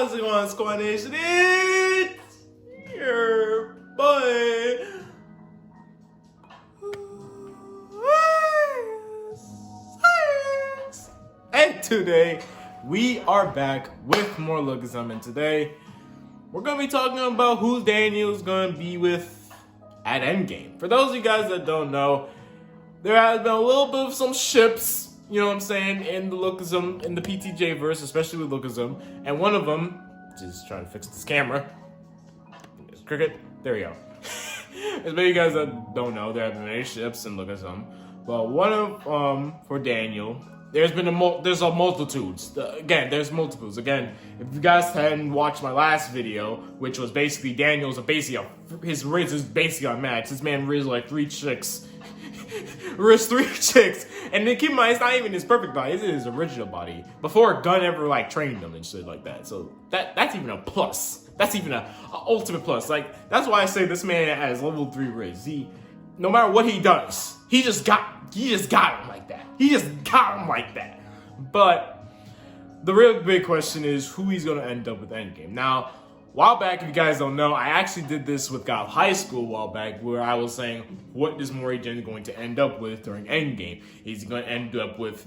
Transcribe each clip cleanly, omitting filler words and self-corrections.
How's it going, Squad Nation? It's your boy. Science. And today, we are back with more Lookism. And today, we're going to be talking about who Daniel's going to be with at Endgame. For those of you guys that don't know, there has been a little bit of some ships, you know what I'm saying, in the Lookism, in the PTJ verse, especially with Lookism. And one of them, just trying to fix this camera. Cricket, there we go. As many of you guys that don't know, there have been many ships in Lookism. But one of, for Daniel, there's a multitudes. Again, there's multiples. Again, if you guys hadn't watched my last video, which was basically Daniel's his riz is basically unmatched. This man riz like 3 chicks. Riz 3 chicks. And then keep in mind, it's not even his perfect body, it's his original body. Before Gunn ever like trained him and shit like that. So that's even a plus. That's even a ultimate plus. Like, that's why I say this man has level 3 riz. No matter what he does, he just got him like that. He just got him like that. But the real big question is who he's gonna end up with Endgame. Now, a while back, if you guys don't know, I actually did this with God High School a while back, where I was saying, what is Mori-Jin going to end up with during Endgame? Is he going to end up with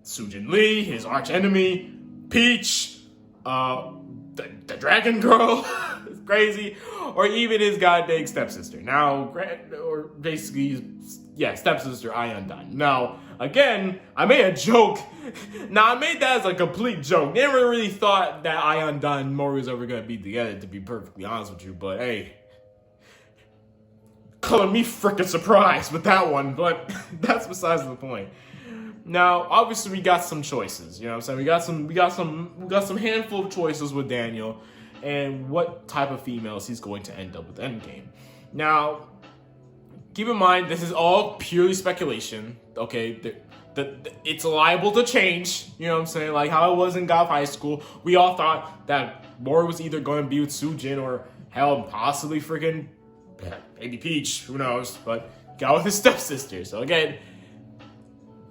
Sujin Lee, his arch enemy, Peach, the Dragon Girl, it's crazy, or even his goddamn stepsister? Now, or basically, yeah, stepsister Ion Dunn. Now, again, I made a joke. Now, I made that as a complete joke. Never really thought that Ion Dunn and Mori was ever going to be together, to be perfectly honest with you. But, hey, color me frickin' surprised with that one. But that's besides the point. Now, obviously, we got some choices. You know what I'm saying? We got some handful of choices with Daniel and what type of females he's going to end up with Endgame. Now, keep in mind, this is all purely speculation, okay? It's liable to change, you know what I'm saying? Like how it was in God High School. We all thought that Mori was either going to be with Sujin or hell, possibly freaking maybe Peach, who knows? But got with his stepsister. So again,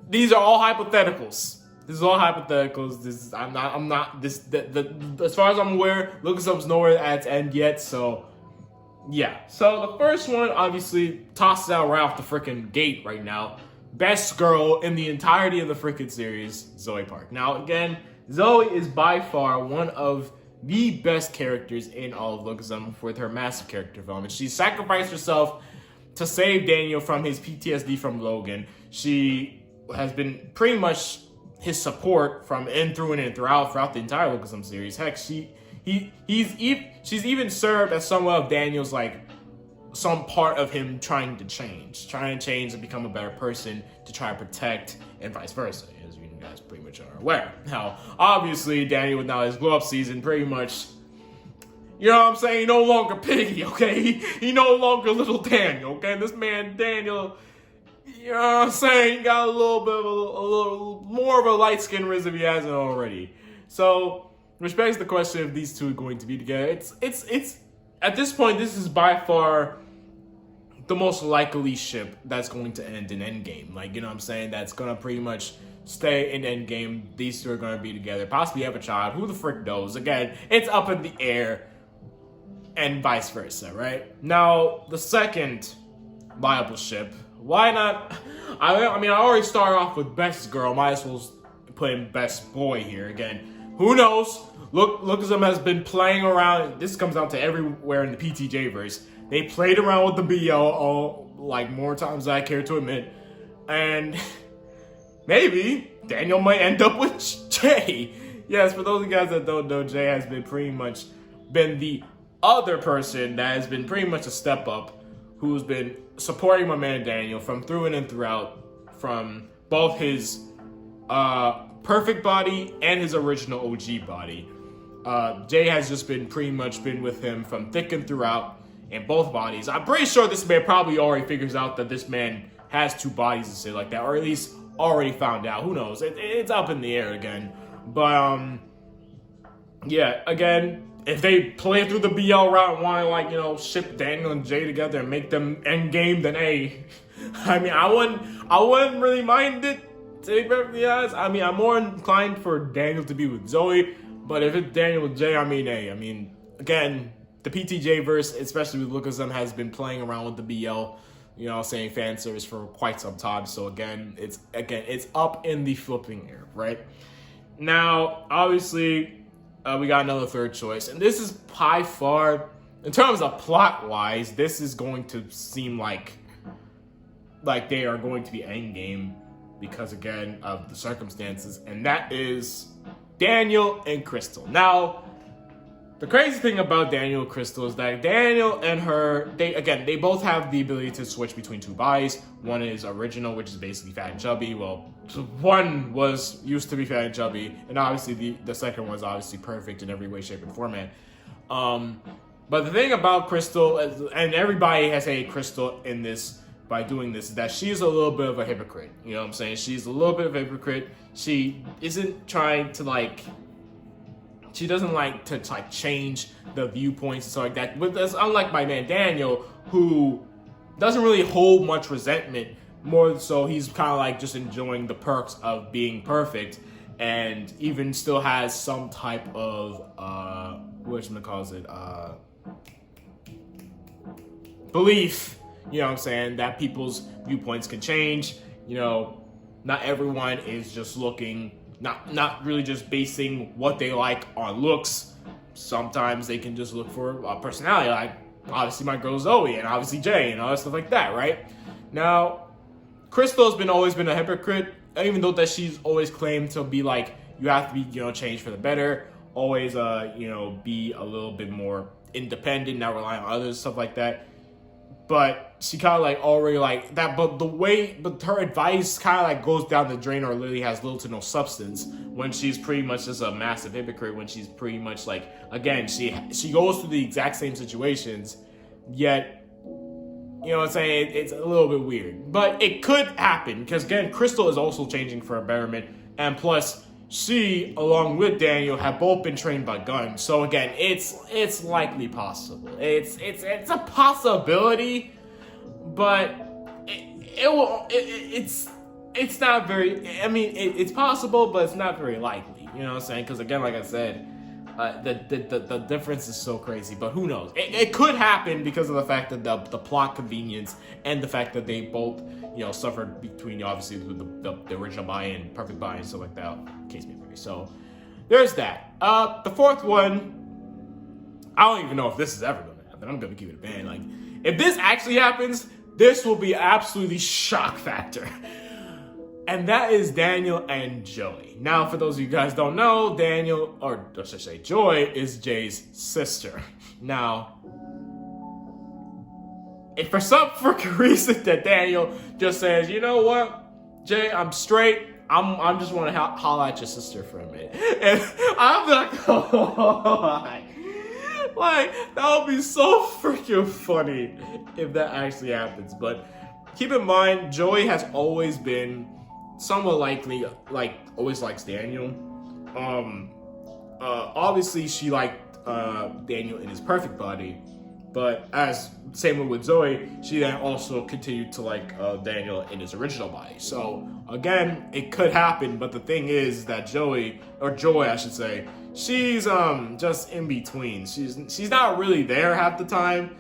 these are all hypotheticals. As far as I'm aware, Lookism's nowhere at its end yet, so yeah. So the first one obviously tosses out right off the freaking gate right now. Best girl in the entirety of the freaking series, Zoe Park. Now again, Zoe is by far one of the best characters in all of Lookism with her massive character development. She sacrificed herself to save Daniel from his PTSD from Logan. She has been pretty much his support from throughout the entire Lookism series. Heck, she's even served as somewhat of Daniel's, like, some part of him trying to change and become a better person to try to protect, and vice versa, as you guys pretty much are aware. Now, obviously, Daniel with now his glow up season, pretty much, you know what I'm saying, he no longer Piggy, okay? He no longer little Daniel, okay? This man, Daniel, you know what I'm saying, got a little more of a light skin riz if he hasn't already. So, respects the question if these two are going to be together. It's at this point, this is by far the most likely ship that's going to end in Endgame. Like, you know what I'm saying? That's going to pretty much stay in Endgame. These two are going to be together. Possibly have a child. Who the frick knows? Again, it's up in the air. And vice versa, right? Now, the second viable ship. Why not? I mean, I already started off with best girl. Might as well put in best boy here. Again, who knows? Lookism has been playing around. This comes out to everywhere in the PTJ verse. They played around with the BL like more times than I care to admit. And maybe Daniel might end up with Jay. Yes, for those of you guys that don't know, Jay has been pretty much the other person that has been pretty much a step up, who's been supporting my man Daniel from through and throughout, from both his perfect body and his original OG body. Jay has just been pretty much been with him from thick and throughout in both bodies. I'm pretty sure this man probably already figures out that this man has 2 bodies and shit like that, or at least already found out. Who knows? It's up in the air again. But yeah, again, if they play through the BL route and want to, like, you know, ship Daniel and Jay together and make them Endgame, then hey, I mean, I wouldn't really mind it, to be perfectly honest. I mean, I'm more inclined for Daniel to be with Zoe, But if it's Daniel with Jay, I mean, hey, I mean, again, the PTJ verse, especially with Lookism, has been playing around with the BL, you know, saying fan service for quite some time. So again, it's up in the flipping air, right? Now, obviously, we got another third choice, and this is by far, in terms of plot wise, this is going to seem like they are going to be Endgame because again of the circumstances, and that is Daniel and Crystal. Now, the crazy thing about Daniel and Crystal is that Daniel and her, they both have the ability to switch between two bodies. One is original, which is basically fat and chubby. Well, one used to be fat and chubby, and obviously the second one is obviously perfect in every way, shape, and format. But the thing about Crystal, and everybody has hated Crystal in this by doing this, is that she's a little bit of a hypocrite. You know what I'm saying? She's a little bit of a hypocrite. She isn't trying to she doesn't like to change the viewpoints and stuff like that. But that's unlike my man Daniel, who doesn't really hold much resentment. More so, he's kind of like just enjoying the perks of being perfect, and even still has some type of belief. You know what I'm saying? That people's viewpoints can change. You know, not everyone is just looking. Not really just basing what they like on looks. Sometimes they can just look for a personality, like obviously my girl Zoe and obviously Jay and all that stuff like that, right? Now, Crystal's always been a hypocrite, even though that she's always claimed to be like, you have to be, changed for the better, always, be a little bit more independent, not rely on others, stuff like that. But she kind of already that, but her advice kind of goes down the drain, or literally has little to no substance, when she's pretty much just a massive hypocrite, when she's pretty much again, she goes through the exact same situations, yet, you know what I'm saying, it's a little bit weird. But it could happen, because again, Crystal is also changing for a betterment, and plus, she, along with Daniel, have both been trained by Gunn. So again, it's likely possible. It's a possibility, but it's not very. I mean, it's possible, but it's not very likely. You know what I'm saying? Because again, like I said, the difference is so crazy. But who knows? It could happen because of the fact that the plot convenience and the fact that they both suffered between obviously the original buy and perfect buy and stuff like that. Case may vary. So there's that. The fourth one, I don't even know if this is ever going to happen. I'm going to keep it a band. If this actually happens, this will be absolutely shock factor. And that is Daniel and Joey. Now, for those of you guys don't know, Daniel, or should I say Joy, is Jay's sister. Now, if for some freaking reason that Daniel just says, you know what, Jay, I'm straight, I'm just want to holler at your sister for a minute, and I'm like, oh, that would be so freaking funny if that actually happens. But keep in mind, Joey has always been somewhat likely, always likes Daniel. Obviously she liked Daniel in his perfect body, but as same with Zoe, she then also continued to like Daniel in his original body. So again, it could happen, but the thing is that Joy, I should say, she's just in between. She's not really there half the time,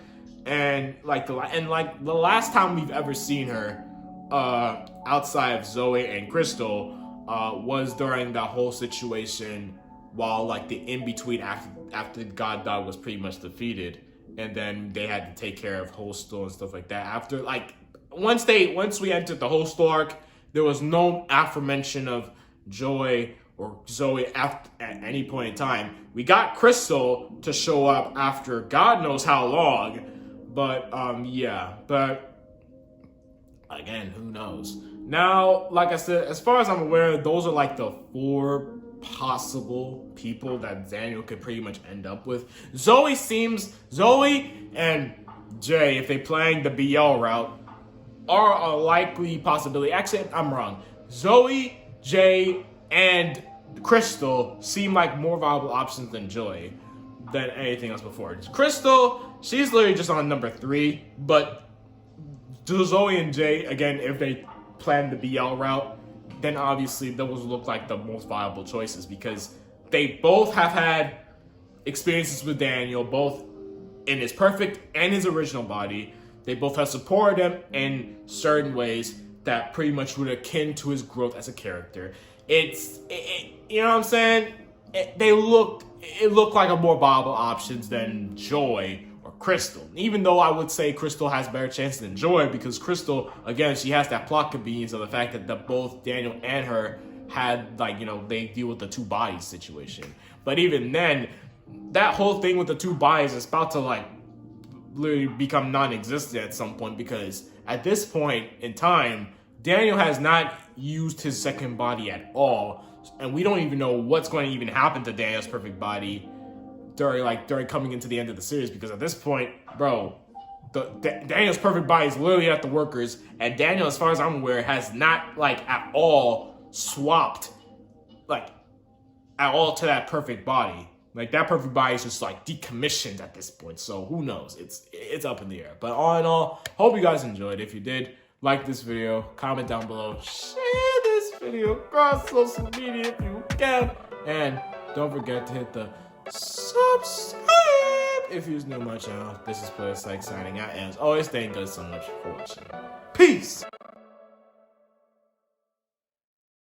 and the last time we've ever seen her outside of Zoe and Crystal was during that whole situation while the in-between after God Dog was pretty much defeated, and then they had to take care of Hostel and stuff like that. After once we entered the Hostel arc, there was no aforemention of Joy or Zoe at any point in time. We got Crystal to show up after God knows how long, but but again, who knows? Now, like I said, as far as I'm aware, those are the 4 possible people that Daniel could pretty much end up with. Zoe and Jay, if they're playing the BL route, are a likely possibility. Actually, I'm wrong. Zoe, Jay, and Crystal seem like more viable options than Joy than anything else before. Crystal, she's literally just on number 3, but Zoe and Jay, again, if they plan the BL route, then obviously those look like the most viable choices, because they both have had experiences with Daniel, both in his perfect and his original body. They both have supported him in certain ways that pretty much would akin to his growth as a character. You know what I'm saying? It looked like a more viable options than Joy or Crystal. Even though I would say Crystal has better chances than Joy, because Crystal, again, she has that plot convenience of the fact that both Daniel and her had, like, you know, they deal with the two bodies situation. But even then, that whole thing with the two bodies is about to, like, literally become non-existent at some point, because at this point in time, Daniel has not used his second body at all, and we don't even know what's going to even happen to Daniel's perfect body during coming into the end of the series, because at this point, bro, Daniel's perfect body is literally at the workers, and Daniel, as far as I'm aware, has not, like, at all swapped, like, at all to that perfect body. Like, that perfect body is just, like, decommissioned at this point. So who knows? It's up in the air. But all in all, hope you guys enjoyed. If you did, like this video, comment down below, share this video across social media if you can, and don't forget to hit the subscribe if you're new to my channel. This is Player Psych signing out, and as always, thank you guys so much for watching. Peace!